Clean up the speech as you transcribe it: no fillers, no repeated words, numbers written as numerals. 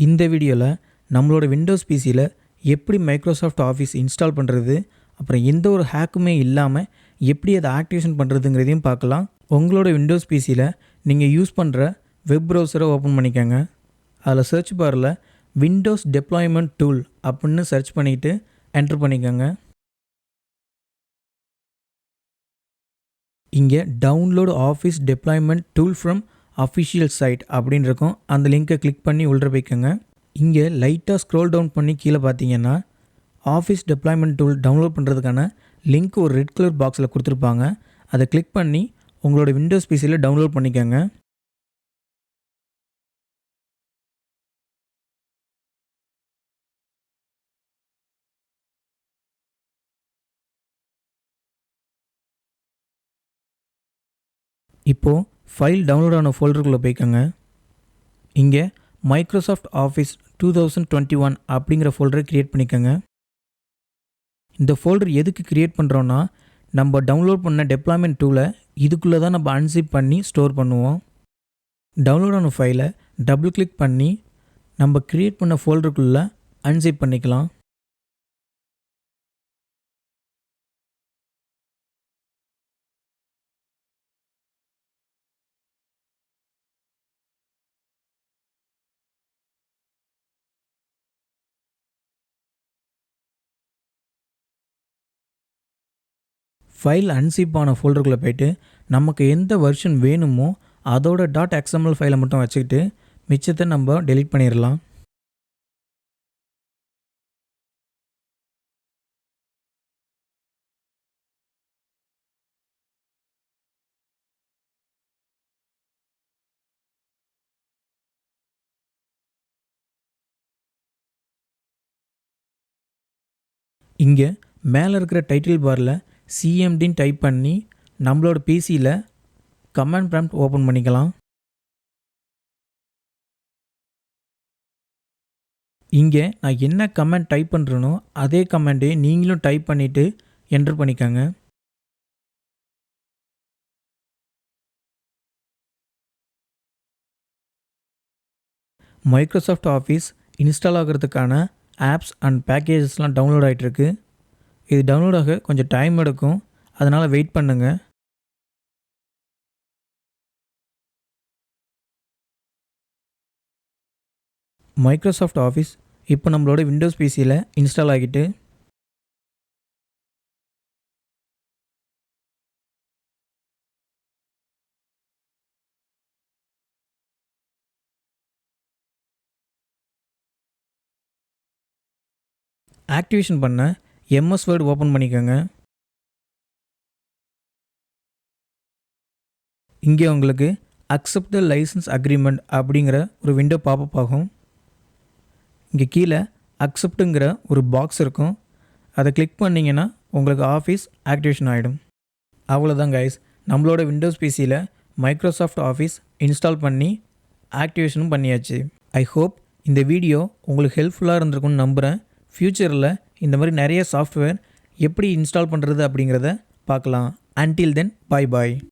இந்த வீடியோவில் நம்மளோட விண்டோஸ் பிசியில் எப்படி மைக்ரோசாஃப்ட் ஆஃபீஸ் இன்ஸ்டால் பண்ணுறது, அப்புறம் எந்த ஒரு ஹேக்குமே இல்லாமல் எப்படி அதை ஆக்டிவேஷன் பண்ணுறதுங்கிறதையும் பார்க்கலாம். உங்களோட விண்டோஸ் பிசியில் நீங்கள் யூஸ் பண்ணுற வெப் ப்ரௌசரை ஓப்பன் பண்ணிக்கோங்க. அதில் சர்ச் பாரில் விண்டோஸ் டெப்ளாய்மெண்ட் டூல் அப்படின்னு சர்ச் பண்ணிவிட்டு என்ட்ரு பண்ணிக்கோங்க. இங்கே download office deployment tool from official side அப்படின்னு இருக்கும். அந்த லிங்க்கை கிளிக் பண்ணி உள்ளே போய்க்கோங்க. இங்கே லைட்டாக ஸ்க்ரோல் டவுன் பண்ணி கீழே பார்த்தீங்கன்னா ஆஃபீஸ் டெப்ளாய்மெண்ட் டூல் டவுன்லோட் பண்ணுறதுக்கான லிங்க் ஒரு ரெட் கலர் பாக்ஸில் கொடுத்துருப்பாங்க. அதை கிளிக் பண்ணி உங்களோட விண்டோஸ் பிசியில் டவுன்லோட் பண்ணிக்கோங்க. இப்போது ஃபைல் டவுன்லோட் ஆன ஃபோல்டருக்குள்ளே போய்க்கோங்க. இங்கே மைக்ரோசாஃப்ட் ஆஃபீஸ் 2021 அப்படிங்கிற ஃபோல்டரை க்ரியேட் பண்ணிக்கோங்க. இந்த ஃபோல்டர் எதுக்கு க்ரியேட் பண்ணுறோன்னா, நம்ம டவுன்லோட் பண்ண டெப்ளாய்மெண்ட் டூலை இதுக்குள்ளே தான் நம்ம அன்சிப் பண்ணி ஸ்டோர் பண்ணுவோம். டவுன்லோட் ஆன ஃபைலை டபுள் கிளிக் பண்ணி நம்ம க்ரியேட் பண்ண ஃபோல்டருக்குள்ளே அன்சிப் பண்ணிக்கலாம். ஃபைல் அன்சிப் ஆன ஃபோல்டருக்குள்ளே போய்ட்டு நமக்கு எந்த வெர்ஷன் வேணுமோ அதோட .xml ஃபைலை மட்டும் வச்சுக்கிட்டு மிச்சத்தை நம்ம டெலீட் பண்ணிடலாம். இங்கே மேலே இருக்கிற டைட்டில் பாரில் சிஎம்டின்னு டைப் பண்ணி நம்மளோட பிசியில் கமாண்ட் ப்ராம்ப்ட் ஓப்பன் பண்ணிக்கலாம். இங்கே நான் என்ன கமாண்ட் டைப் பண்ணுறேனோ அதே கமாண்டே நீங்களும் டைப் பண்ணிவிட்டு என்ட்ரு பண்ணிக்கோங்க. மைக்ரோசாஃப்ட் ஆஃபீஸ் இன்ஸ்டால் ஆகிறதுக்கான ஆப்ஸ் அண்ட் பேக்கேஜஸ்லாம் டவுன்லோட் ஆகிட்டுருக்கு. இது டவுன்லோட் ஆக கொஞ்சம் டைம் எடுக்கும், அதனால் வெயிட் பண்ணுங்கள். மைக்ரோசாஃப்ட் ஆஃபீஸ் இப்போ நம்மளோட விண்டோஸ் பிசியில் இன்ஸ்டால் ஆகிட்டு ஆக்டிவேஷன் பண்ண எம்எஸ் வேர்ட் ஓப்பன் பண்ணிக்கோங்க. இங்கே உங்களுக்கு அக்செப்ட் த லைசன்ஸ் அக்ரிமெண்ட் அப்படிங்கிற ஒரு விண்டோ பாப்பப் ஆகும். இங்கே கீழே அக்செப்ட்டுங்கிற ஒரு பாக்ஸ் இருக்கும். அதை கிளிக் பண்ணிங்கன்னா உங்களுக்கு ஆஃபீஸ் ஆக்டிவேஷன் ஆகிடும். அவ்வளோதான் கைஸ், நம்மளோட விண்டோஸ் பிசியில் மைக்ரோசாஃப்ட் ஆஃபீஸ் இன்ஸ்டால் பண்ணி ஆக்டிவேஷனும் பண்ணியாச்சு. ஐ ஹோப் இந்த வீடியோ உங்களுக்கு ஹெல்ப்ஃபுல்லாக இருந்திருக்கும்னு நம்புகிறேன். ஃப்யூச்சரில் இந்த மாதிரி நிறைய சாஃப்ட்வேர் எப்படி இன்ஸ்டால் பண்ணுறது அப்படிங்கிறத பார்க்கலாம். அன்டில் தென், பாய் பாய்.